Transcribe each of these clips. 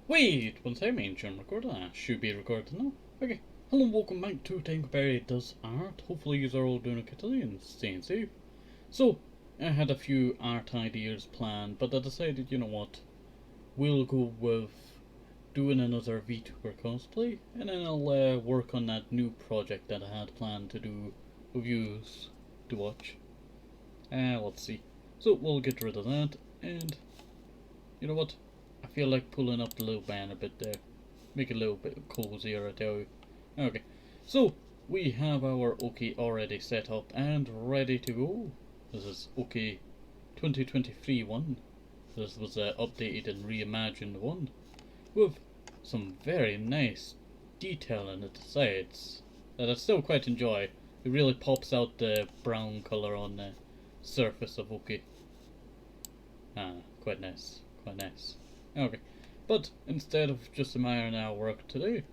Wait, one second, ancient recorder. I should be recorded now. Okay. Hello and welcome back to TenkoBerry Does Art. Hopefully you are all doing okay today and staying safe. So, I had a few art ideas planned, but I decided, you know what, we'll go with doing another VTuber cosplay, and then I'll work on that new project that I had planned to do reviews to watch. Let's see. So, we'll get rid of that, and you know what? I feel like pulling up the little banner a bit there. Make it a little bit cozier, I tell you. Okay, so we have our Oaki already set up and ready to go. This is Oaki 2023 one. This was an updated and reimagined one with some very nice detail in the sides that I still quite enjoy. It really pops out the brown colour on the surface of Oaki. Quite nice, quite nice. Okay, but instead of just admiring our work today,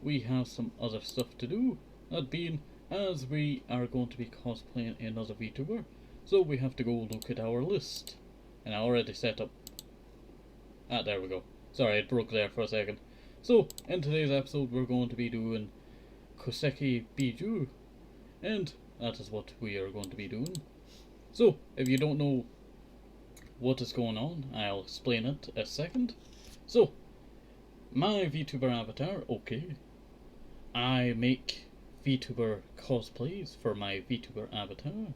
we have some other stuff to do. That being, as we are going to be cosplaying another VTuber, so we have to go look at our list. And I already set up... there we go. Sorry, it broke there for a second. So, in today's episode we're going to be doing Koseki Bijou, and that is what we are going to be doing. So, if you don't know what is going on, I'll explain it a second. So, my VTuber avatar, okay. I make VTuber cosplays for my VTuber avatar.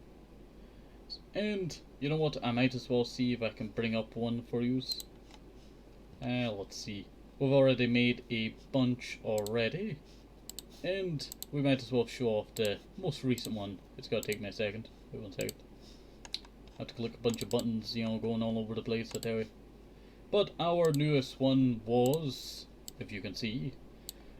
And, you know what, I might as well see if I can bring up one for you. Let's see. We've already made a bunch already. And we might as well show off the most recent one. It's gonna take me a second. Wait 1 second. I have to click a bunch of buttons, you know, going all over the place, I tell you. But our newest one was, if you can see,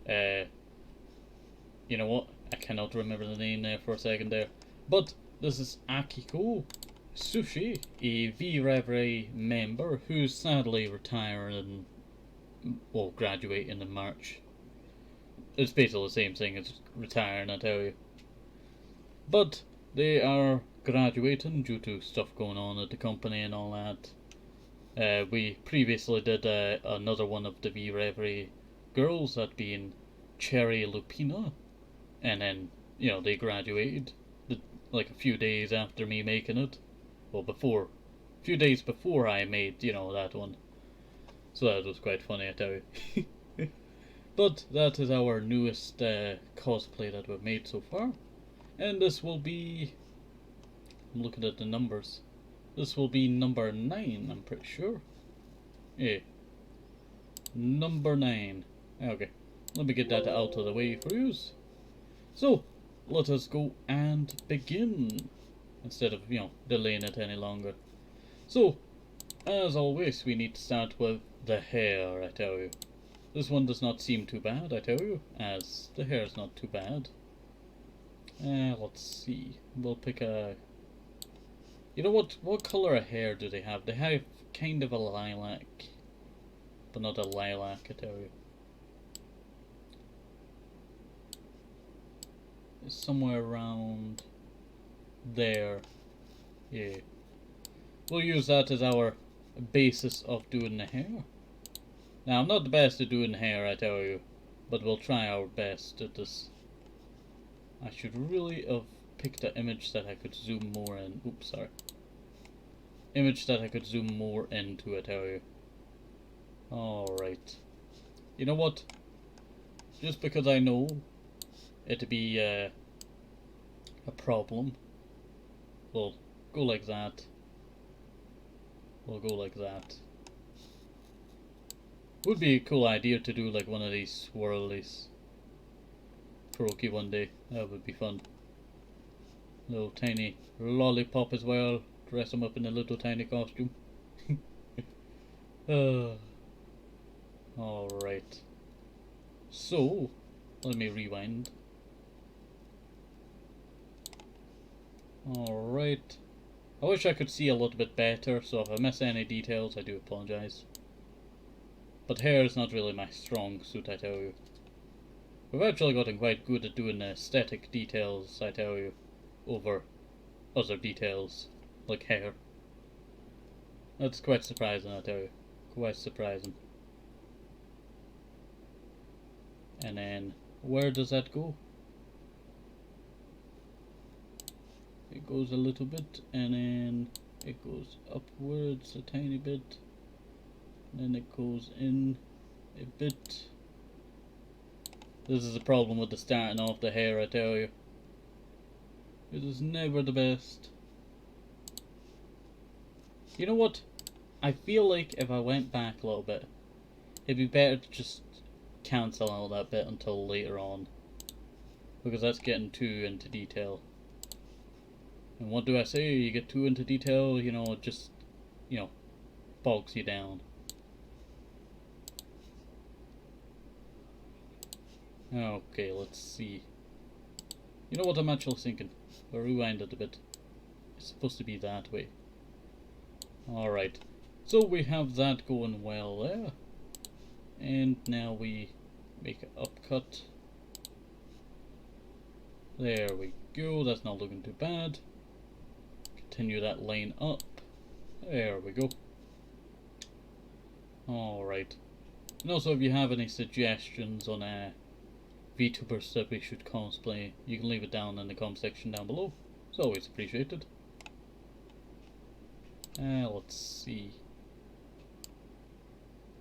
you know what, I cannot remember the name there for a second there. But this is Akiko Sushi, a VReverie member who's sadly retiring, well, graduating in March. It's basically the same thing as retiring, I tell you. But they are graduating due to stuff going on at the company and all that. We previously did another one of the VReverie girls, that being Cherry Lupina, and then, you know, they graduated like a few days after me making it. Well, a few days before I made, you know, that one. So that was quite funny, I tell you. But that is our newest cosplay that we've made so far. And this will be... I'm looking at the numbers. This will be number 9, I'm pretty sure. Yeah. Number 9. Okay. Let me get that out of the way for you. So, let us go and begin. Instead of, you know, delaying it any longer. So, as always, we need to start with the hair, I tell you. This one does not seem too bad, I tell you, as the hair is not too bad. Let's see. We'll pick a... You know what colour of hair do they have? They have kind of a lilac, but not a lilac, I tell you. It's somewhere around there. Yeah. We'll use that as our basis of doing the hair. Now, I'm not the best at doing hair, I tell you, but we'll try our best at this. I should really have picked an image that I could zoom more in. Oops, sorry. Image that I could zoom more into, I tell you. Alright. You know what? Just because I know it to be a problem, we'll go like that. We'll go like that. Would be a cool idea to do like one of these swirlies for Oaki one day. That would be fun. Little tiny lollipop as well. Dress him up in a little tiny costume. Alright. So, let me rewind. Alright. I wish I could see a little bit better, so if I miss any details, I do apologise. But hair is not really my strong suit, I tell you. We've actually gotten quite good at doing aesthetic details, I tell you, over other details, like hair. That's quite surprising, I tell you. Quite surprising. And then where does that go? It goes a little bit, and then it goes upwards a tiny bit, and then it goes in a bit. This is the problem with the starting off the hair, I tell you. It is never the best. You know what? I feel like if I went back a little bit, it'd be better to just cancel all that bit until later on, because that's getting too into detail. And what do I say? You get too into detail, you know, it just, you know, bogs you down. Okay, let's see. You know what I'm actually thinking? I'll rewind it a bit. It's supposed to be that way. Alright. So we have that going well there. And now we make an upcut. There we go, that's not looking too bad. Continue that line up. There we go. Alright. And also, if you have any suggestions on VTubers that we should cosplay, you can leave it down in the comment section down below. It's always appreciated. Let's see.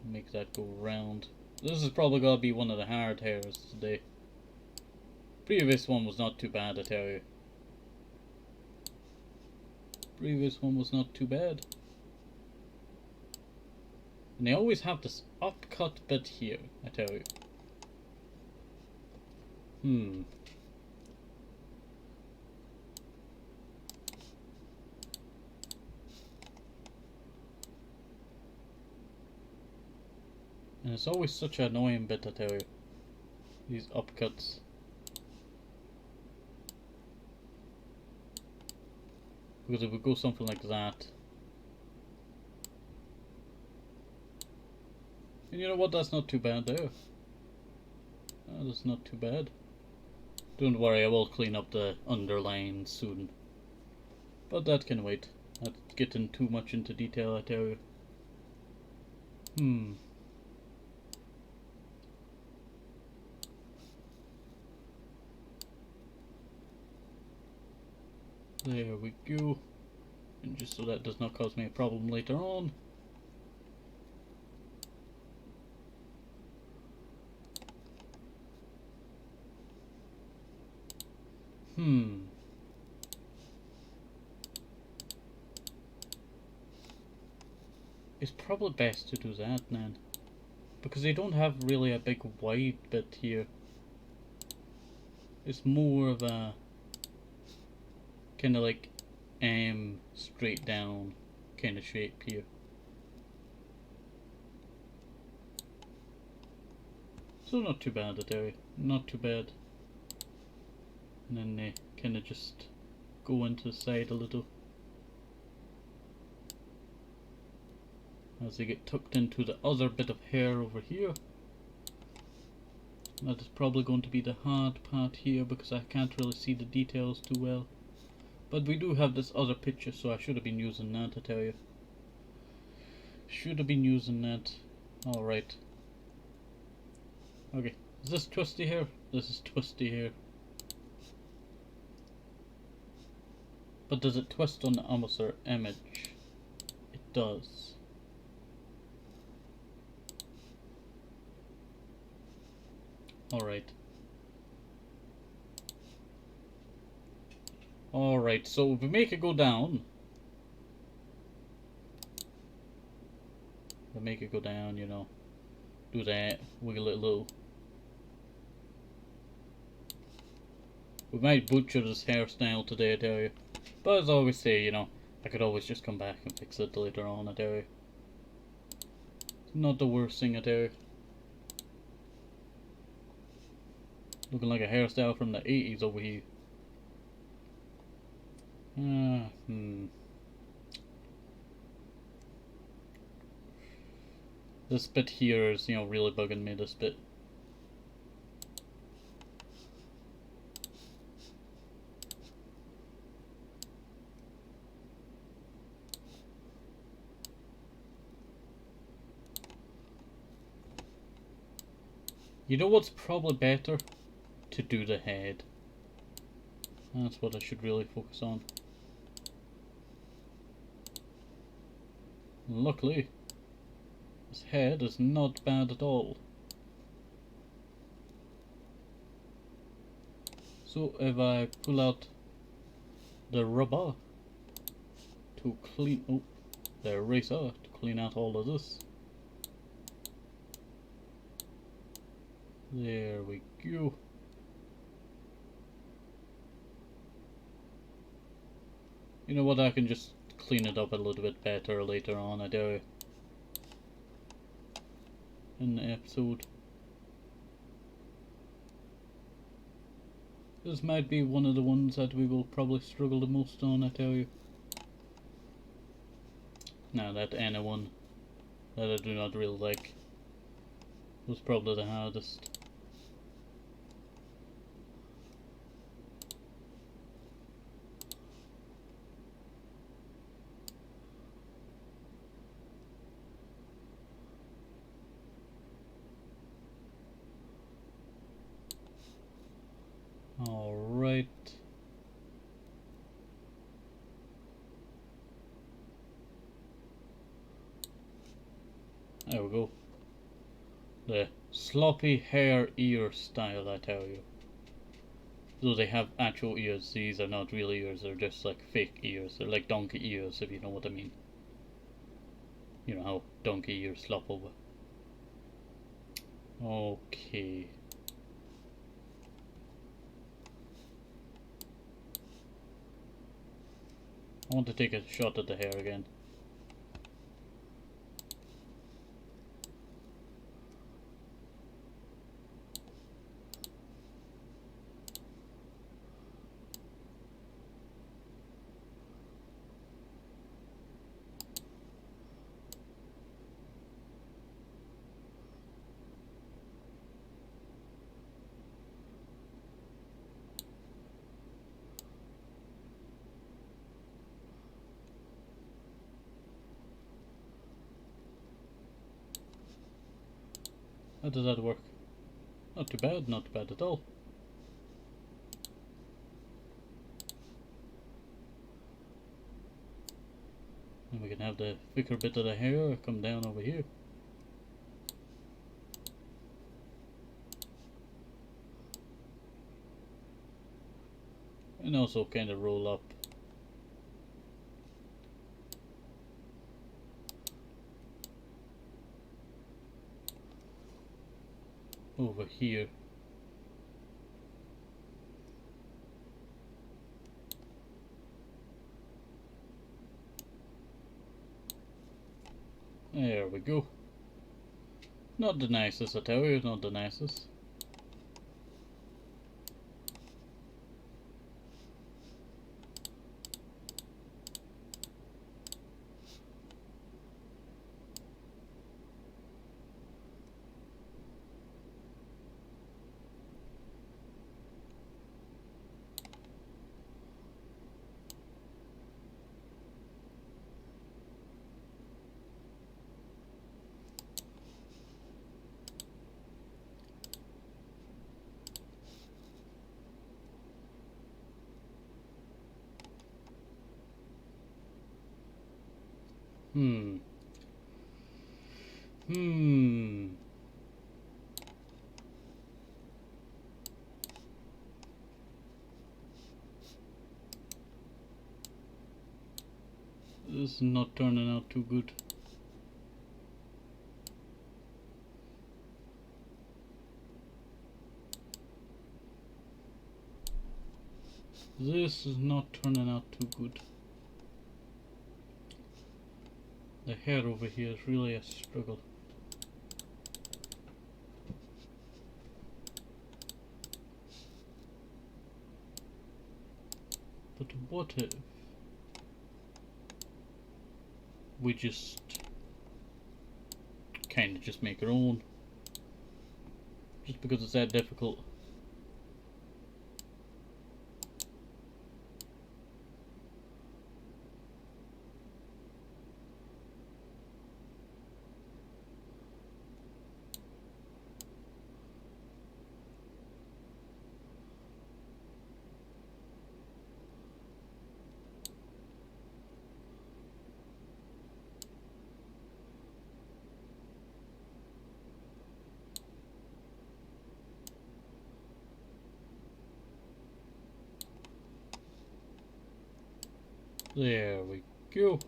Make that go round. This is probably gonna be one of the hard hairs today. Previous one was not too bad, I tell you. Previous one was not too bad. And they always have this upcut bit here, I tell you. And it's always such an annoying bit, I tell you. These upcuts. Because if we go something like that. And you know what, that's not too bad there. That's not too bad. Don't worry, I will clean up the underline soon. But that can wait. That's getting too much into detail, I tell you. There we go. And just so that does not cause me a problem later on. It's probably best to do that, man. Because they don't have really a big wide bit here. It's more of a kind of like straight down kind of shape here. So not too bad, I tell you. Not too bad. And then they kind of just go into the side a little. As they get tucked into the other bit of hair over here. That is probably going to be the hard part here because I can't really see the details too well. But we do have this other picture, so I should have been using that, I tell you. Should have been using that. Alright. Okay, is this twisty hair? This is twisty hair. But does it twist on the opposite image? It does. Alright. Alright, so if we make it go down. If we make it go down, you know. Do that, wiggle it a little. We might butcher this hairstyle today, I tell you. But as I always say, you know, I could always just come back and fix it later on, I tell you. It's not the worst thing, I tell you. Looking like a hairstyle from the 80s over here. This bit here is, you know, really bugging me, this bit. You know what's probably better? To do the head. That's what I should really focus on. Luckily, his head is not bad at all. So if I pull out the rubber to clean, oh, the eraser to clean out all of this. There we go. You know what, I can just clean it up a little bit better later on, I do. In the episode. This might be one of the ones that we will probably struggle the most on, I tell you. Now that Anna one that I do not really like was probably the hardest. Alright. There we go. The sloppy hair ear style, I tell you. Though they have actual ears, these are not real ears, they're just like fake ears. They're like donkey ears, if you know what I mean. You know how donkey ears slop over. Okay. I want to take a shot at the hair again. How does that work? Not too bad, not too bad at all. And we can have the thicker bit of the hair come down over here. And also kind of roll up. Over here. There we go. Not the nicest, I tell you, not the nicest. Hmm. This is not turning out too good. This is not turning out too good. The hair over here is really a struggle. But what if we just kind of just make our own? Just because it's that difficult. There we go.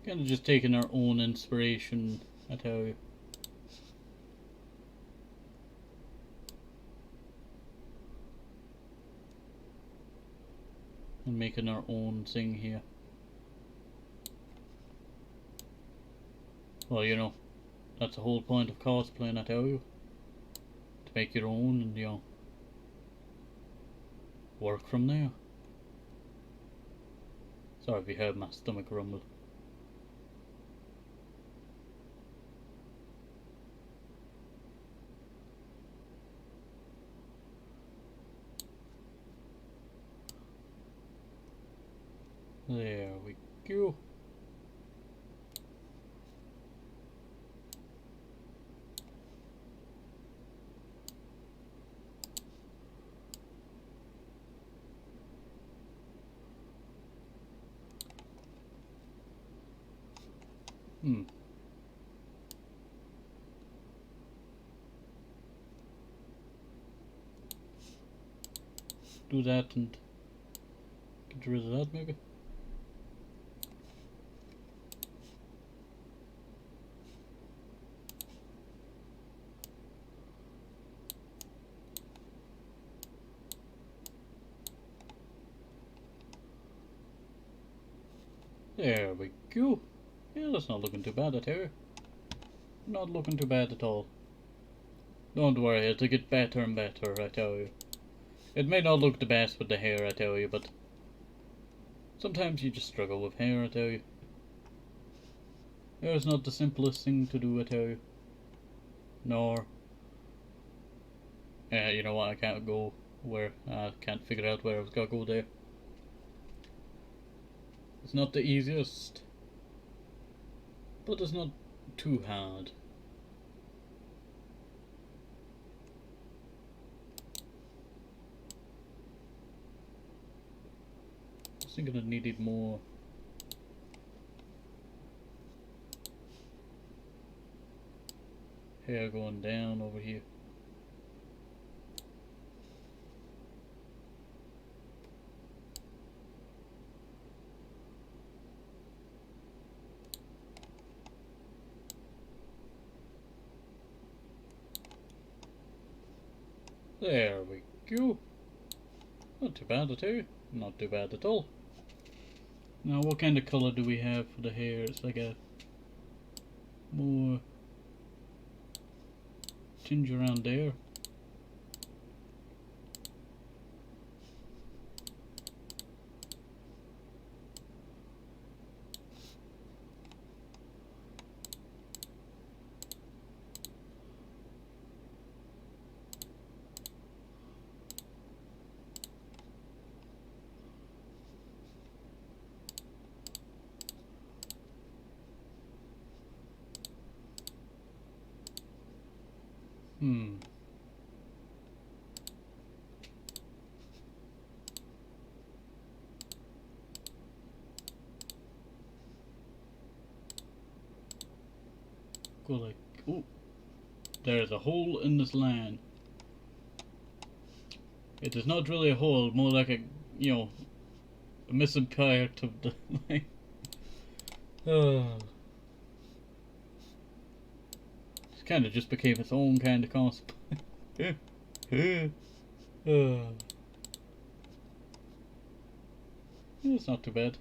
Kind of just taking our own inspiration, I tell you. And making our own thing here. Well, you know, that's the whole point of cosplaying, I tell you. To make your own and, you know, work from there. Sorry if you heard my stomach rumble. There we go. Do that and get rid of that maybe. There we go. Yeah, that's not looking too bad, I tell you. Not looking too bad at all. Don't worry, it'll get better and better, I tell you. It may not look the best with the hair, I tell you, but sometimes you just struggle with hair, I tell you. Hair is not the simplest thing to do, I tell you. Nor... you know what, I can't go where... I can't figure out where I was gonna go there. It's not the easiest, but it's not too hard. I was thinking I needed more. Hair going down over here. There we go. Not too bad, I tell you. Not too bad at all. Now, what kind of colour do we have for the hair? It's like a more tinge around there. Go like, oh, there's a hole in this line. It is not really a hole, more like a, you know, a missing part of the line. It kind of just became its own kind of cosplay. It's not too bad.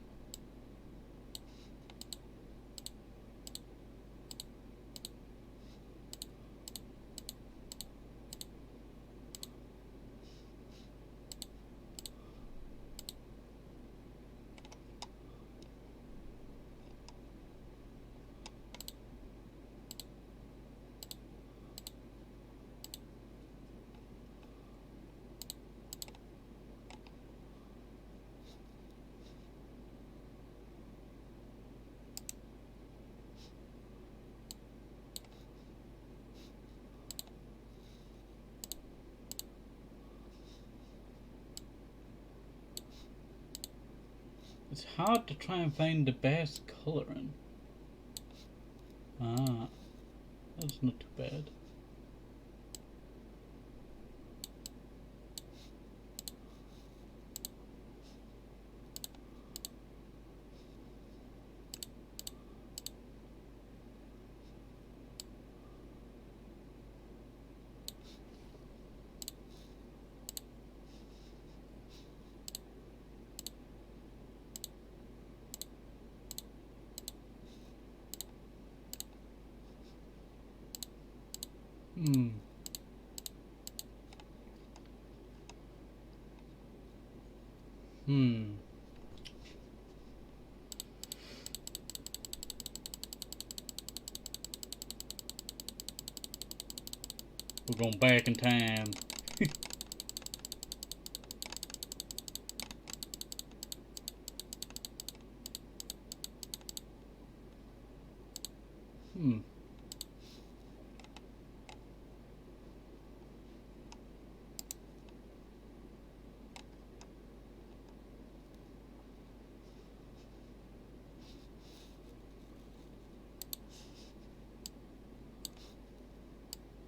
It's hard to try and find the best colouring. Ah, that's not too bad. Hmm. Hmm. We're going back in time. Hmm.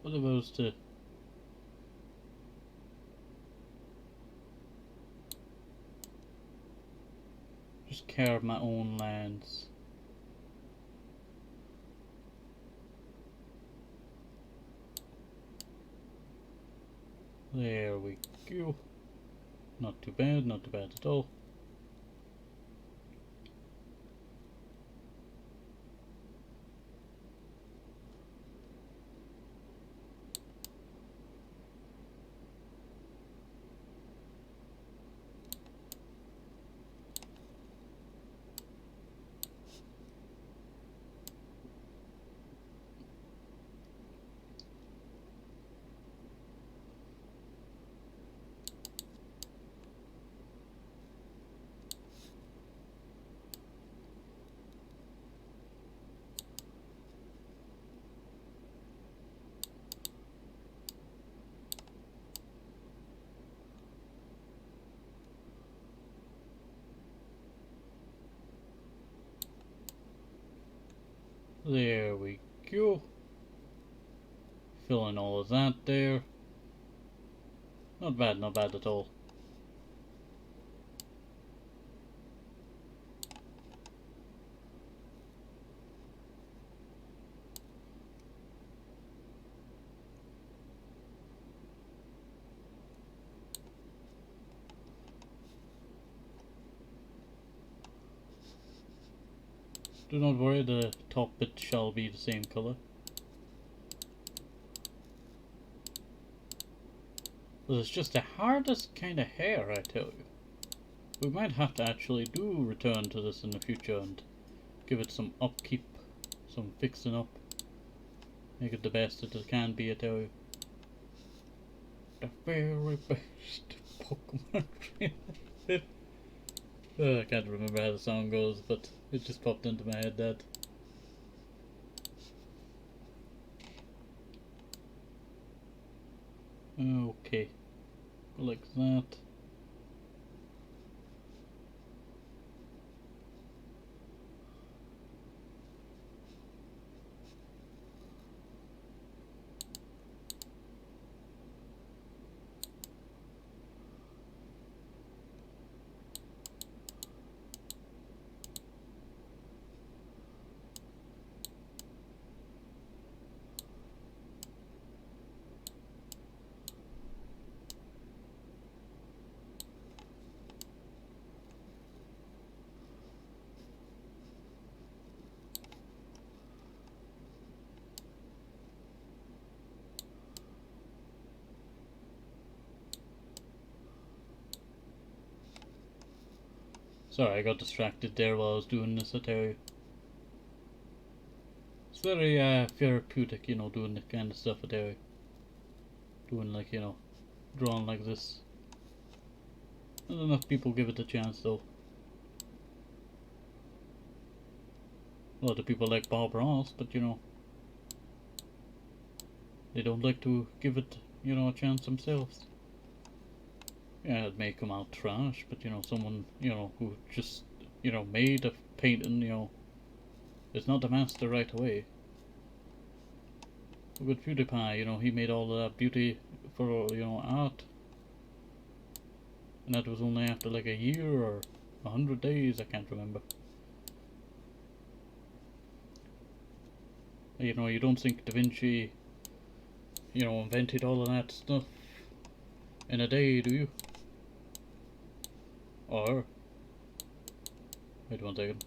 What if I was to just carve my own lines? There we go. Not too bad, not too bad at all. There we go. Filling all of that there. Not bad at all. Do not worry, the top bit shall be the same colour. But it's just the hardest kind of hair, I tell you. We might have to actually do return to this in the future and give it some upkeep, some fixing up. Make it the best that it can be, I tell you. The very best Pokemon trainer. I can't remember how the song goes, but it just popped into my head that. Okay, go like that. Sorry, I got distracted there while I was doing this, I tell you. It's very therapeutic, you know, doing this kind of stuff, I tell you. Doing like, you know, drawing like this. Not enough people give it a chance though. A lot of people like Bob Ross, but you know, they don't like to give it, you know, a chance themselves. Yeah, it may come out trash, but you know, someone, you know, who just, you know, made of painting, you know, is not the master right away. With PewDiePie, you know, he made all of that beauty for, you know, art. And that was only after like a year or 100 days, I can't remember. You know, you don't think Da Vinci, you know, invented all of that stuff in a day, do you? Or, wait 1 second.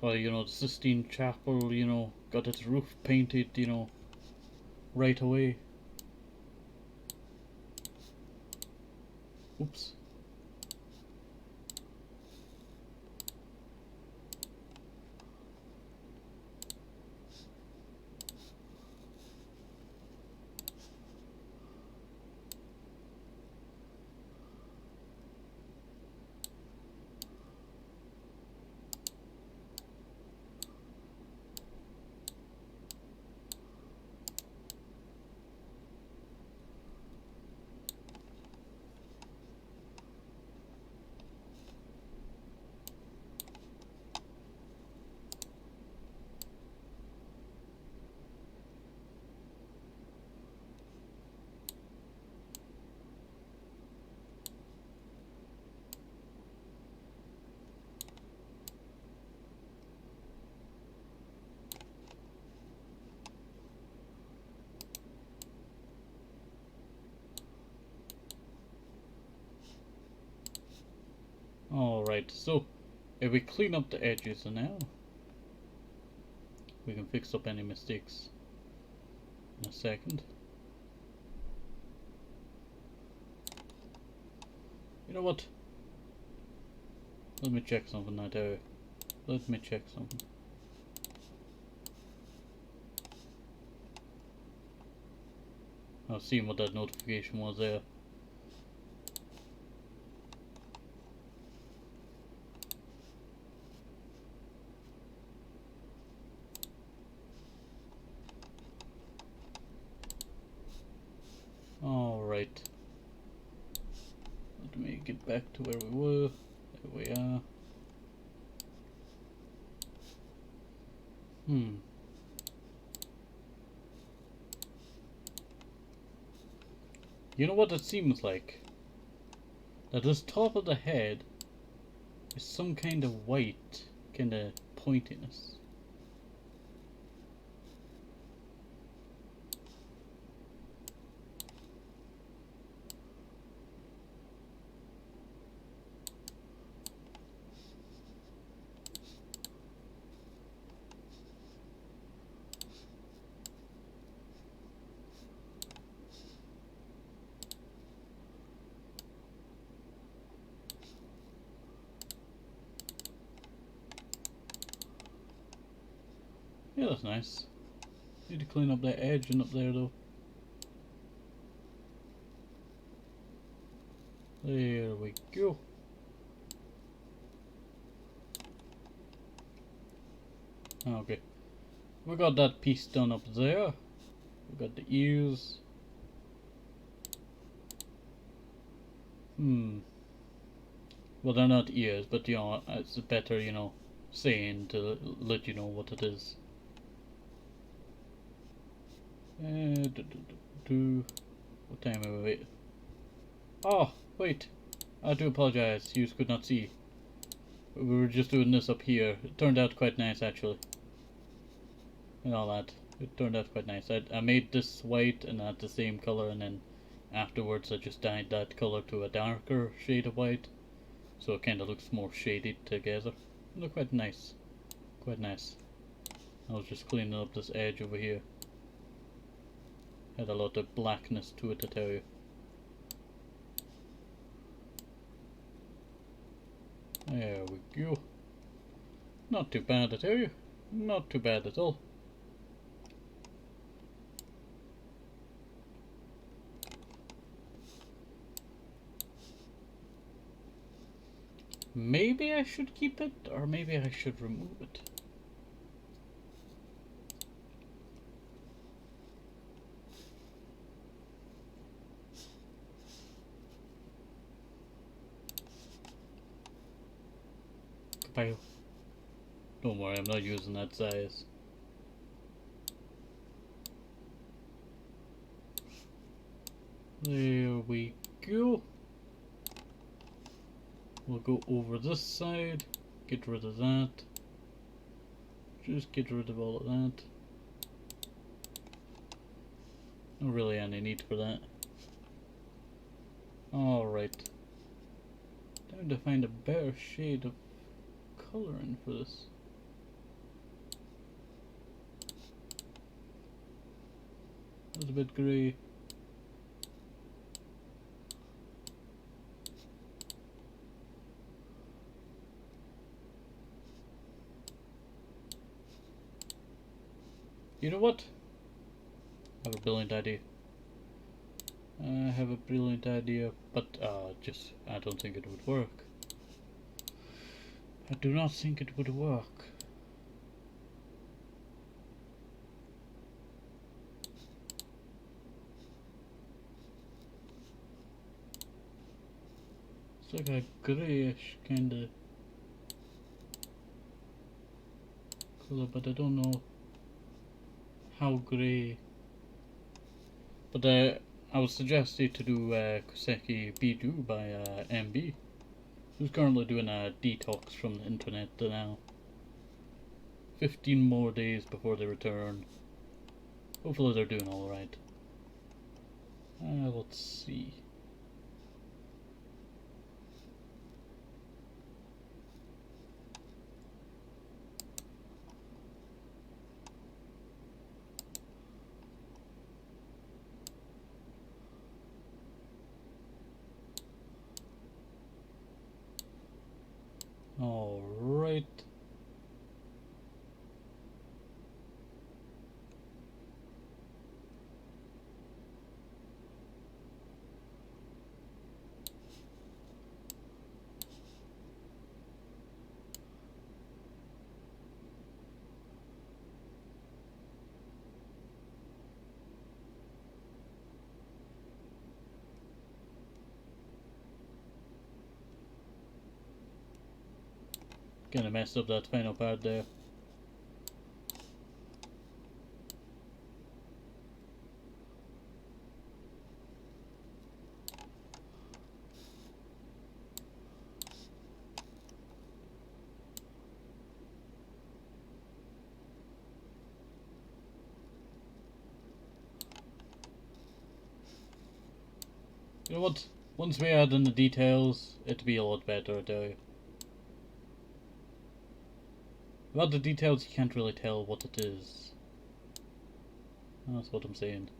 Or, you know, the Sistine Chapel, you know, got its roof painted, you know, right away. Oops. Alright, so if we clean up the edges now, we can fix up any mistakes in a second. You know what? Let me check something now, too. Let me check something. I was seeing what that notification was there. Alright. Let me get back to where we were. There we are. You know what it seems like? That this top of the head is some kind of white, kind of pointiness. Yeah, that's nice. Need to clean up that edge and up there though. There we go. Okay. We got that piece done up there. We got the ears. Well, they're not ears, but you know, it's better, you know, saying to let you know what it is. What time are we? Oh, wait. I do apologize. You could not see. We were just doing this up here. It turned out quite nice, actually. And all that. It turned out quite nice. I made this white and had the same color, and then afterwards I just dyed that color to a darker shade of white. So it kind of looks more shaded together. It looked quite nice. Quite nice. I was just cleaning up this edge over here. Had a lot of blackness to it, I tell you. There we go. Not too bad, I tell you. Not too bad at all. Maybe I should keep it, or maybe I should remove it. pile. Don't worry, I'm not using that size. There we go. We'll go over this side, get rid of that. Just get rid of all of that. Not really any need for that. Alright. Time to find a better shade of colouring for this. That's a bit grey. You know what? I have a brilliant idea. I have a brilliant idea, but I don't think it would work. I do not think it would work. It's like a greyish kind of colour, but I don't know how grey. But I would suggest you to do Koseki Bijou by MB, who's currently doing a detox from the internet now. 15 more days before they return. Hopefully they're doing alright. Let's see. Alright. Kinda messed up that final part there. You know what? Once we add in the details, it'll be a lot better, I tell you. Without the details, you can't really tell what it is. That's what I'm saying.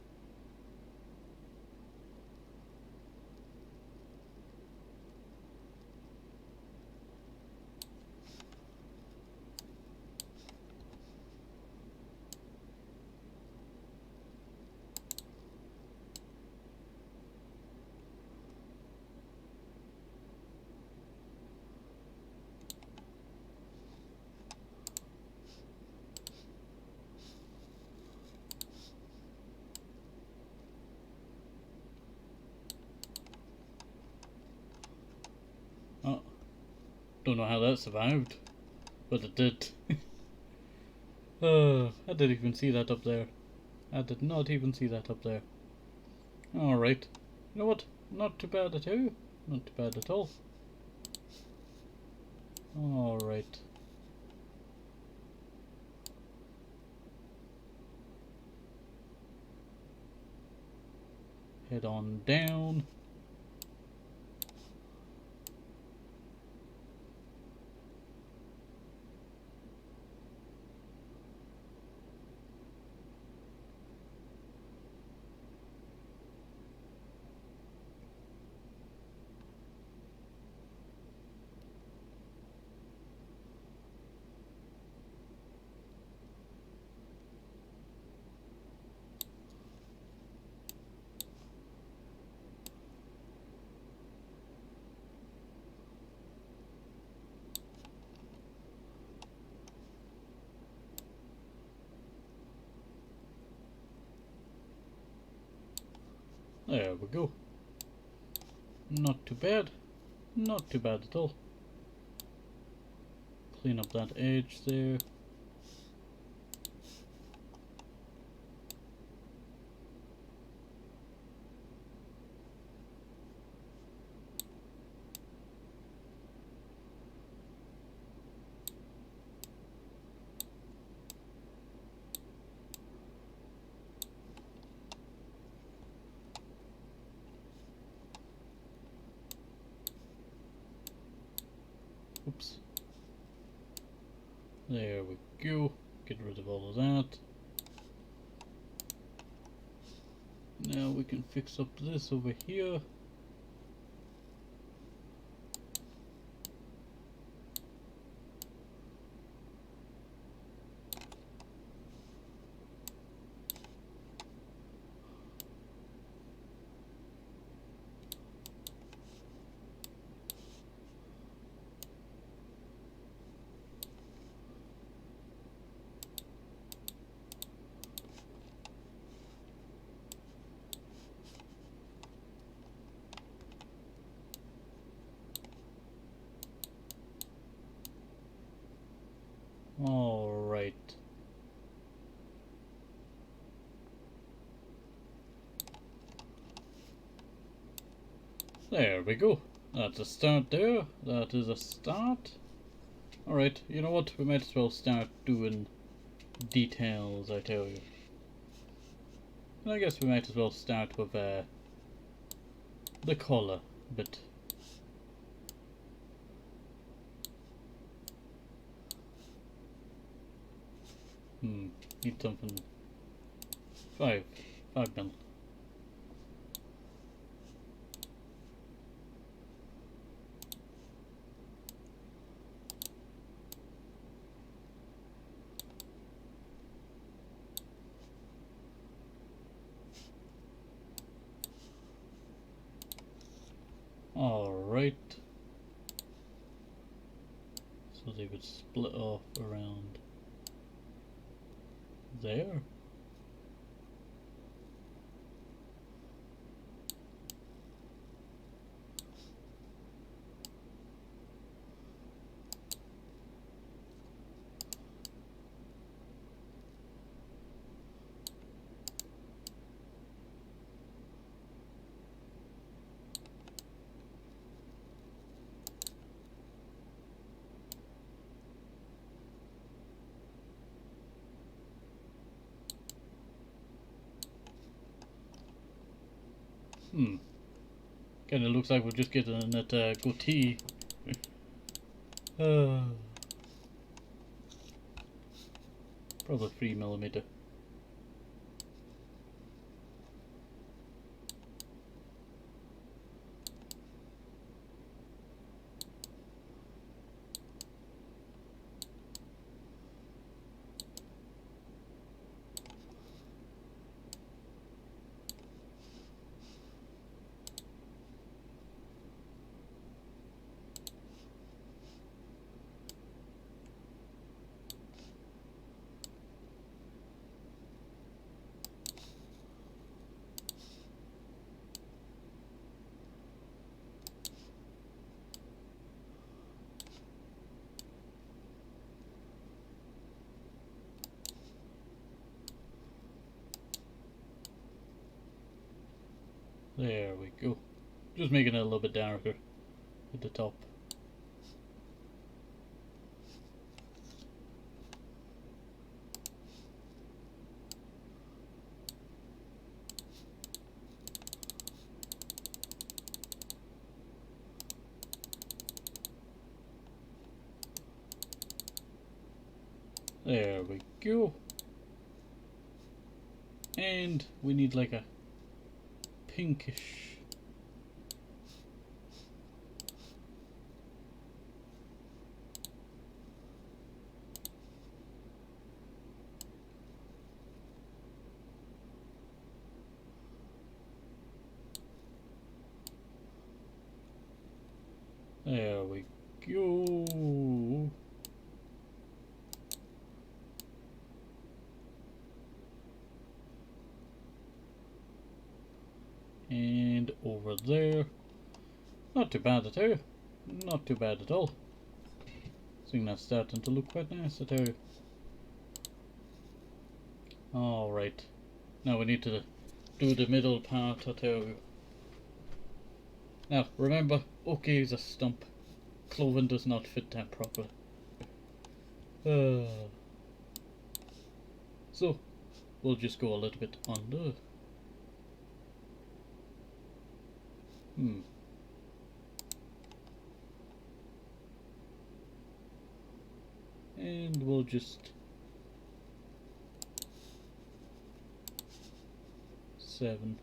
Oh, don't know how that survived, but it did. I didn't even see that up there. I did not even see that up there. Alright. You know what? Not too bad at all. Not too bad at all. Alright. Head on down. There we go. Not too bad. Not too bad at all. clean up that edge there. Oops. There we go. Get rid of all of that. Now we can fix up this over here. All right. There we go. That's a start there. That is a start. Alright, you know what? We might as well start doing details, I tell you. And I guess we might as well start with the collar bit. Need something. 5 mil. Alright. So they would split off around there. Kinda looks like we're just getting that goatee. Probably 3mm. There we go. Just making it a little bit darker at the top. There we go. And we need like a pinkish. There we go. And over there. Not too bad at all. Not too bad at all. I think that's starting to look quite nice, I tell you. Alright. Now we need to do the middle part, I tell you. Now, remember, Oaki is a stump. Clothing does not fit that properly. So, we'll just go a little bit under. And we'll just 7.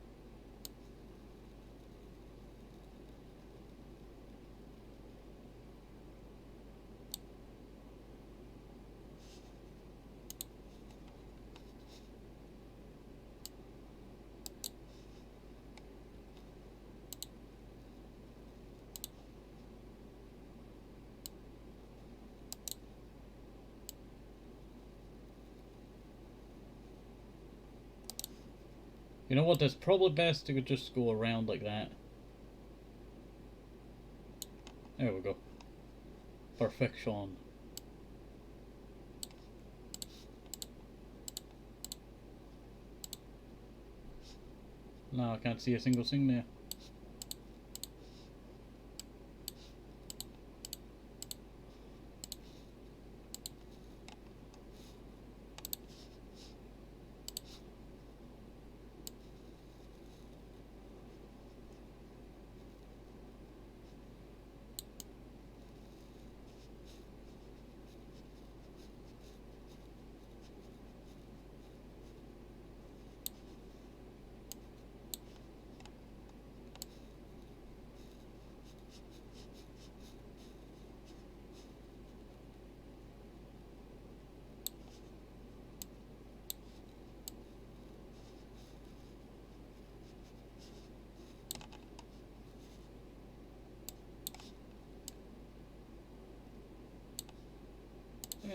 You know what, that's probably best to just go around like that. There we go. Perfection. Now I can't see a single thing there.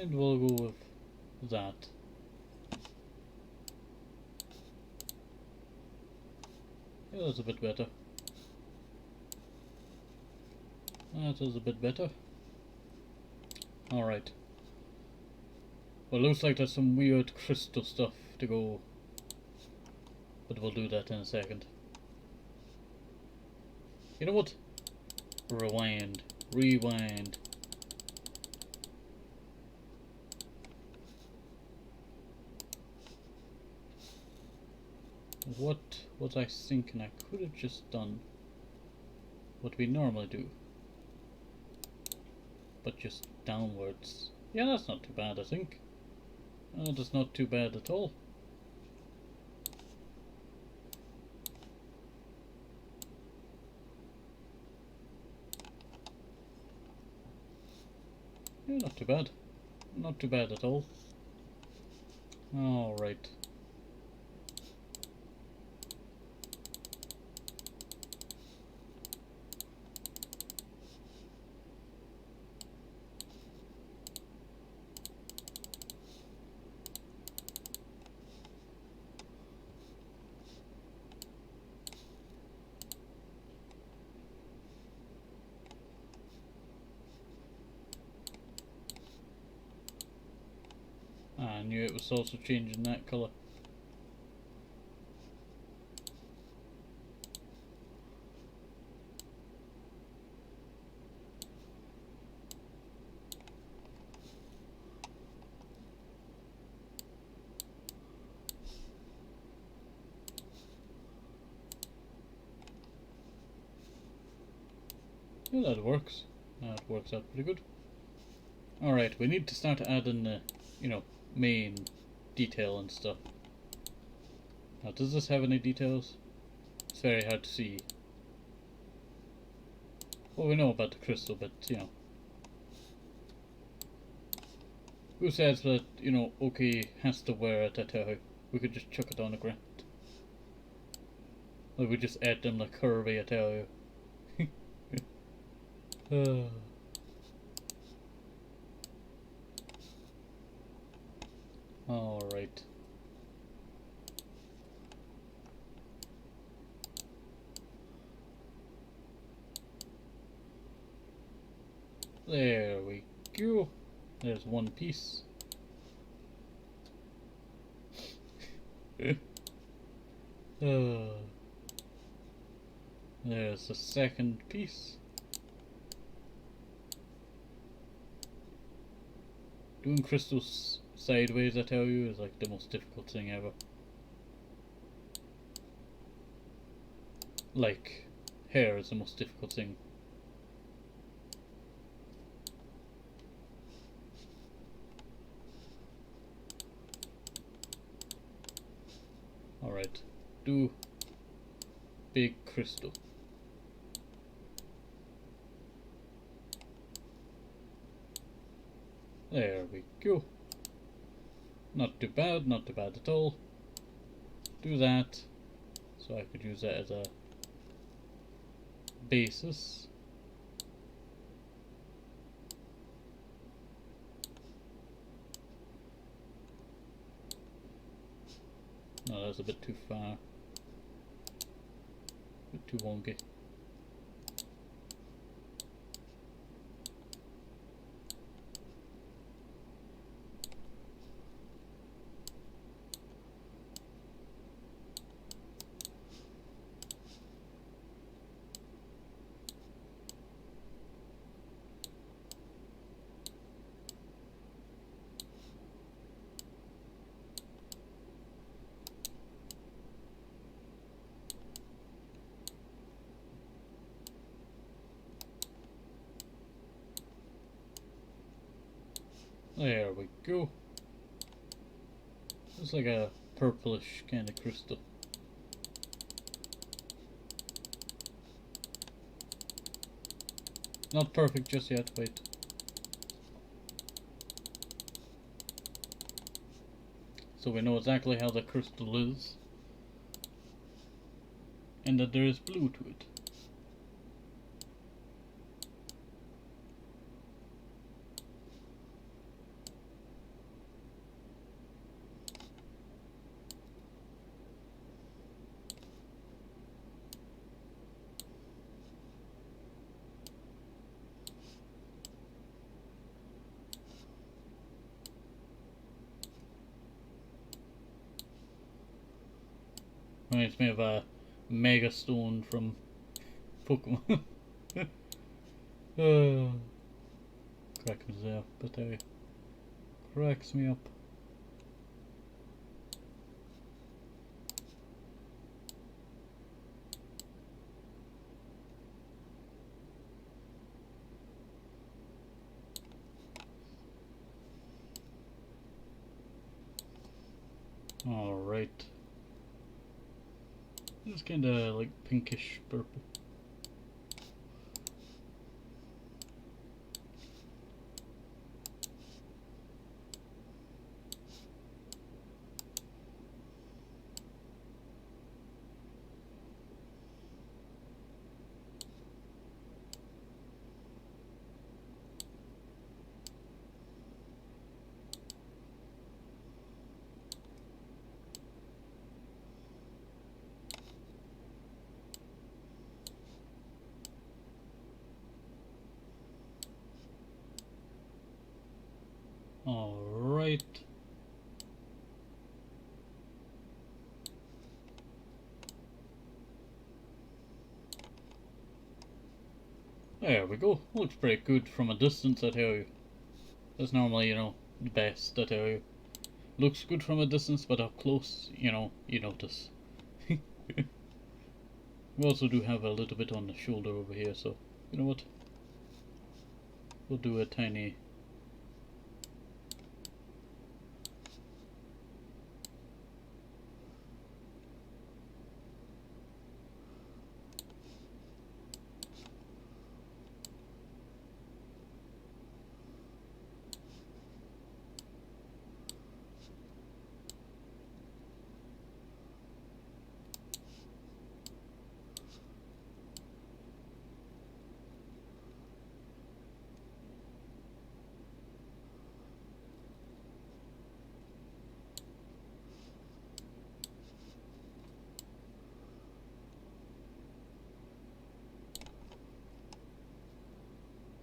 And we'll go with that. Yeah, that's a bit better. That is a bit better. Alright. Well, looks like there's some weird crystal stuff to go. But we'll do that in a second. You know what? Rewind. Rewind. What was I thinking? I could have just done what we normally do, but just downwards. Yeah, that's not too bad, I think. That's not too bad at all. Yeah, not too bad. Not too bad at all. Alright. I knew it was also changing that colour. Yeah, that works. That works out pretty good. Alright, we need to start adding the, main detail and stuff. Now, does this have any details? It's very hard to see. Well, we know about the crystal, but, who says that, Oaki has to wear it at her? We could just chuck it on the ground. Like, we just add them like curvy, I tell you. Alright. There we go. There's one piece. There's the second piece. Doing crystals sideways, I tell you, is like the most difficult thing ever. Like, hair is the most difficult thing. Alright, do big crystal. There we go. Not too bad, not too bad at all. Do that, so I could use that as a basis. No, that's a bit too far. A bit too wonky. There we go. It's like a purplish kind of crystal. Not perfect just yet, wait. So we know exactly how the crystal is. And that there is blue to it. Reminds me of a Mega Stone from Pokemon. Cracks me up, but cracks me up. Alright. It's kinda like pinkish purple. Alright. There we go. Looks pretty good from a distance, I tell you. That's normally, you know, the best, I tell you. Looks good from a distance, but up close, you know, you notice. We also do have a little bit on the shoulder over here, so, you know what? We'll do a tiny...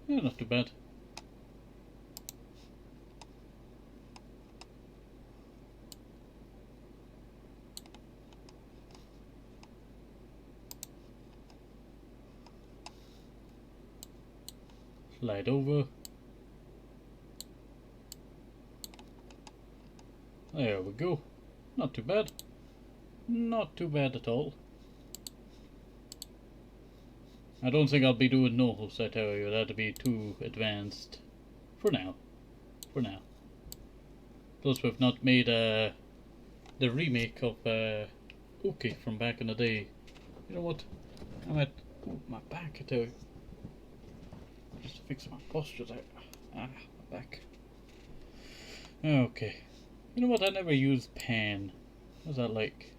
Yeah, not too bad. Slide over. There we go. Not too bad. Not too bad at all. I don't think I'll be doing nose, I tell you. That'd be too advanced. For now. For now. Plus we've not made the remake of Oaki from back in the day. You know what? I'm at my back, I tell you. Just fix my posture there. Ah, my back. Okay. You know what? I never used pen. What's that like?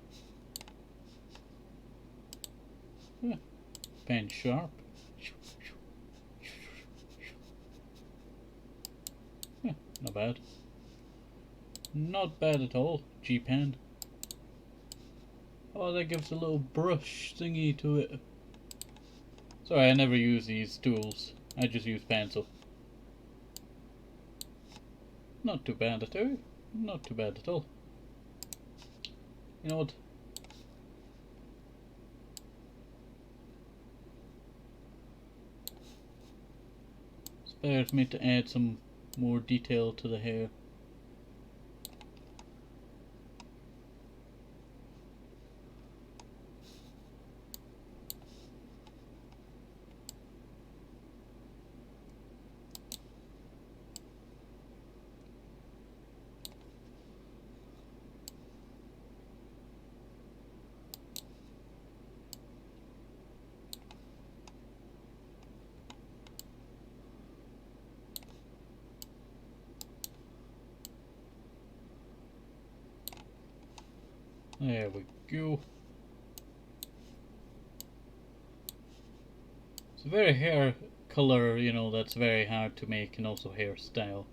Yeah. Pen sharp. Yeah, not bad. Not bad at all. G-pen. Oh, that gives a little brush thingy to it. Sorry, I never use these tools. I just use pencil. Not too bad at all. Not too bad at all. You know what? Spares me to add some more detail to the hair. There we go. It's a very hair color, you know, that's very hard to make, and also hairstyle.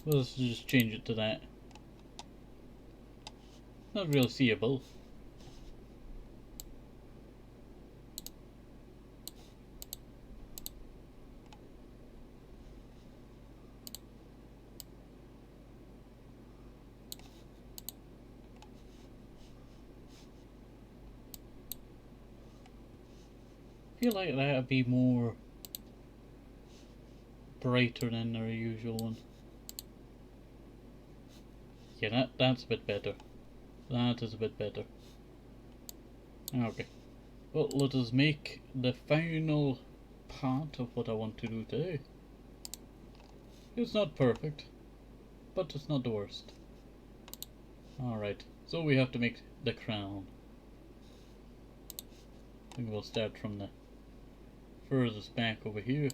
Well, let's just change it to that. Not real seeable. I feel like that'd be more brighter than our usual one. Yeah, that's a bit better. That is a bit better. Okay. Well, let us make the final part of what I want to do today. It's not perfect, but it's not the worst. Alright, so we have to make the crown. I think we'll start from the furthest back over here.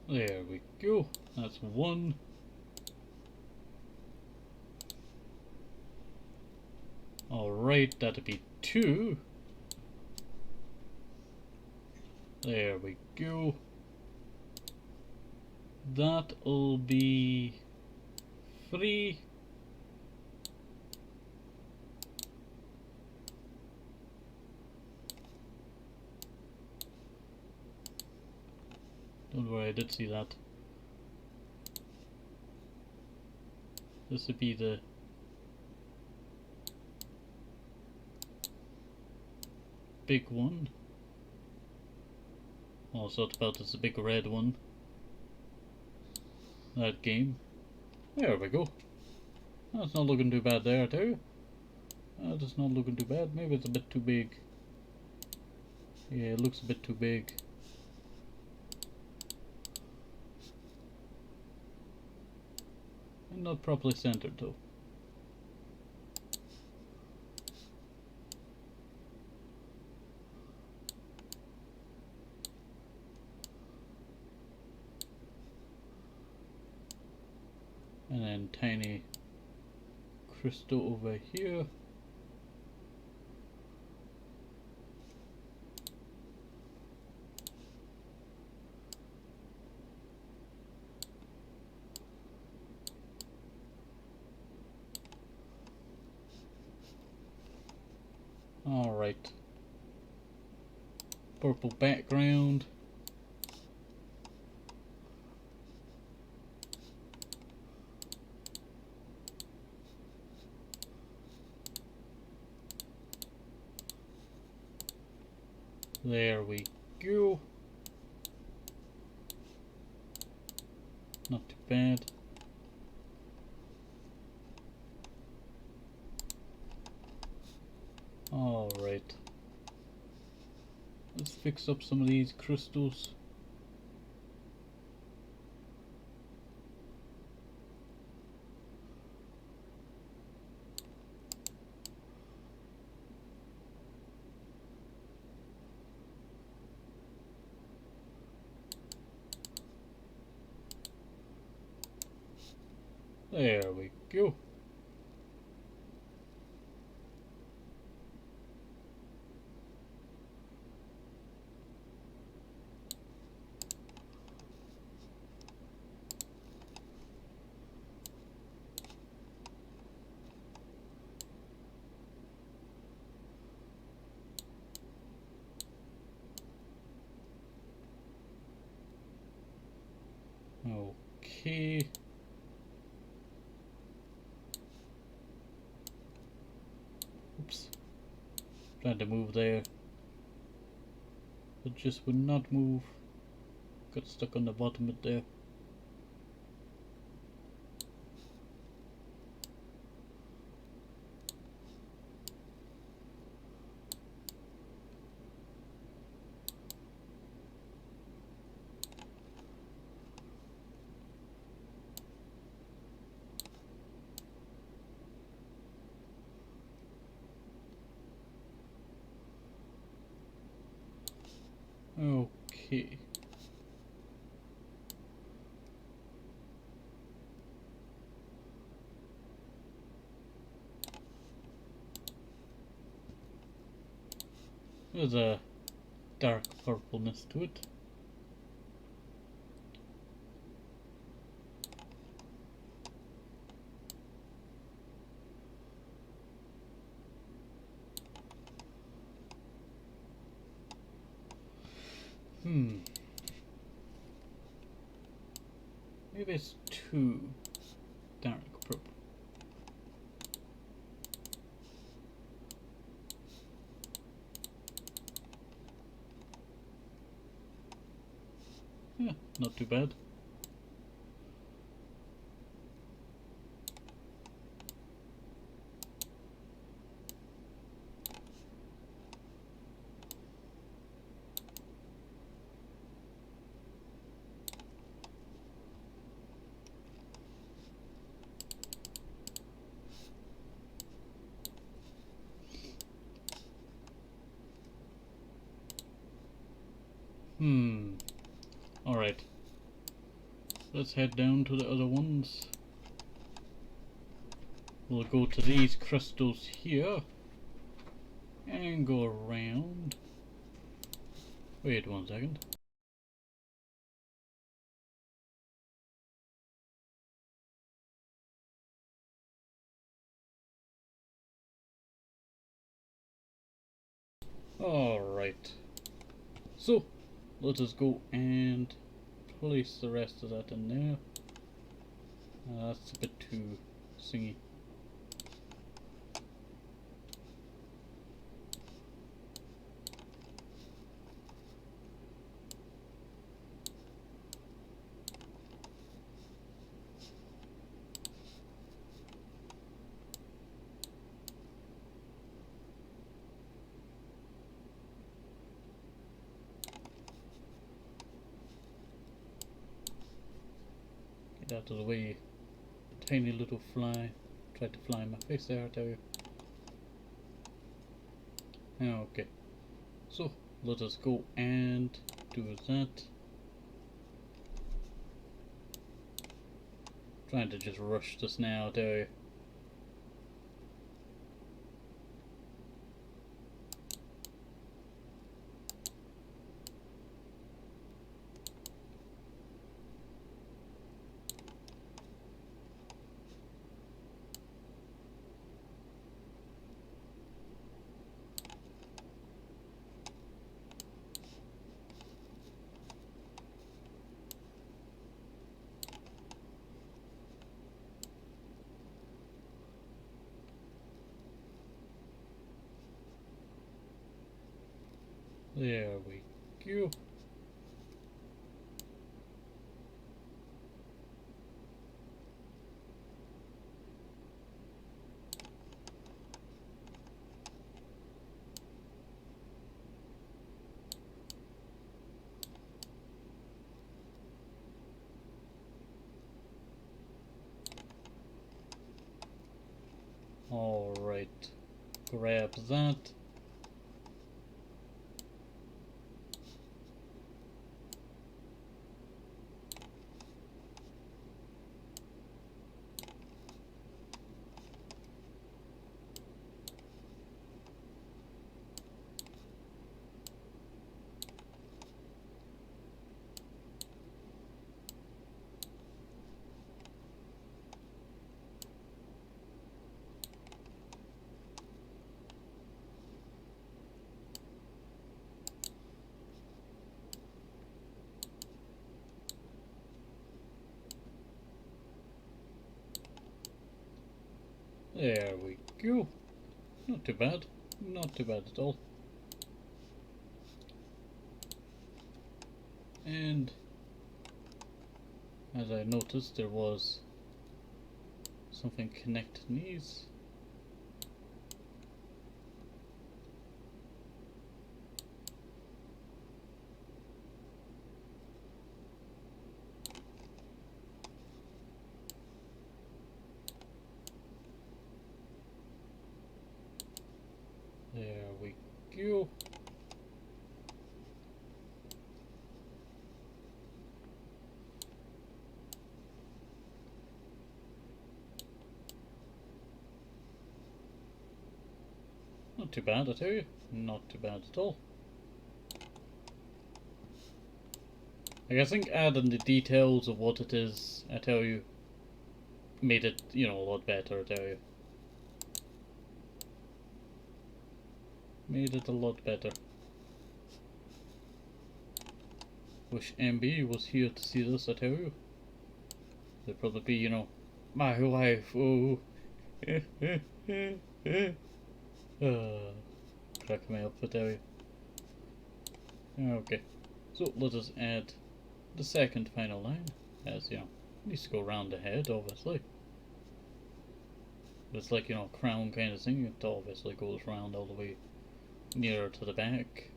There we go. That's one. Alright, that'll be two. There we go. That'll be three. Don't worry, I did see that. This would be the big one. Also, it's about as a big red one. That game. There we go. That's not looking too bad there, too. That is not looking too bad. Maybe it's a bit too big. Yeah, it looks a bit too big. And not properly centered, though. And then tiny crystal over here. Alright. Purple background. There we go. Not too bad. Alright. Let's fix up some of these crystals. There we go. Okay. Oops. Tried to move there. It just would not move. Got stuck on the bottom of it there. Okay. There's a dark purpleness to it. Maybe it's too dark purple. Yeah, not too bad. Alright. Let's head down to the other ones. We'll go to these crystals here and go around. Wait 1 second. Alright. So, let us go and place the rest of that in there. That's a bit too singy. Get out of the way. Tiny little fly. Tried to fly in my face there, I tell you. Okay. So, let us go and do that. Trying to just rush this now, I tell you. There we go. Alright, grab that. There we go. Not too bad. Not too bad at all. And as I noticed, there was something connecting these. There we go. Not too bad, I tell you. Not too bad at all. Like, I think adding the details of what it is, I tell you, made it, you know, a lot better, I tell you. Made it a lot better. Wish MB was here to see this, I tell you. They'd probably be, you know, my wife, oh. Crack me up, I tell you. Okay, so let us add the second final line, as, you know, needs to go round the head, obviously. But it's like, you know, crown kind of thing, it obviously goes round all the way nearer to the back.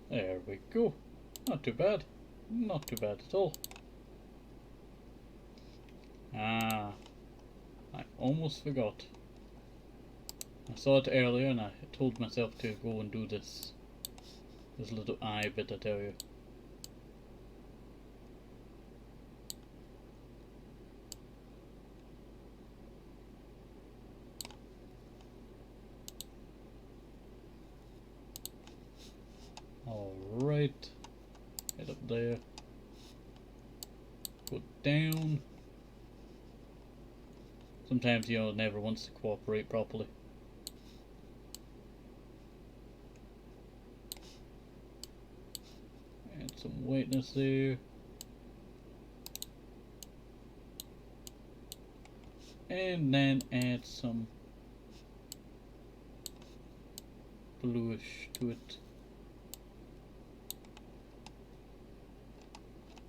There we go. Not too bad. Not too bad at all. Ah, I almost forgot. I saw it earlier and I told myself to go and do this little eye bit, I tell you. Alright, head up there, go down. Sometimes, you know, it never wants to cooperate properly. Add some whiteness there. And then add some bluish to it.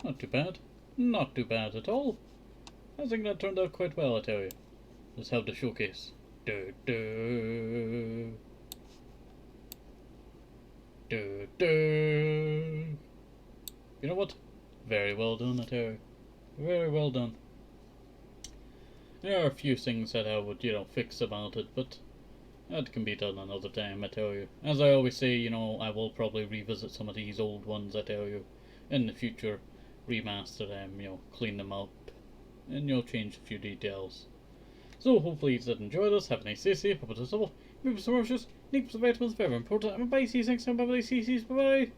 Not too bad. Not too bad at all. I think that turned out quite well, I tell you. Let's have the showcase. Du, du. Du, du. You know what? Very well done, I tell you. Very well done. There are a few things that I would, you know, fix about it, but that can be done another time, I tell you. As I always say, you know, I will probably revisit some of these old ones, I tell you, in the future. Remaster them, you know, clean them up, and you'll change a few details. So hopefully you did enjoy this. Have a nice day, hope it was helpful. Maybe some rushes, need some vitamins, very important. Bye, see you next time, bye bye, see you, bye bye.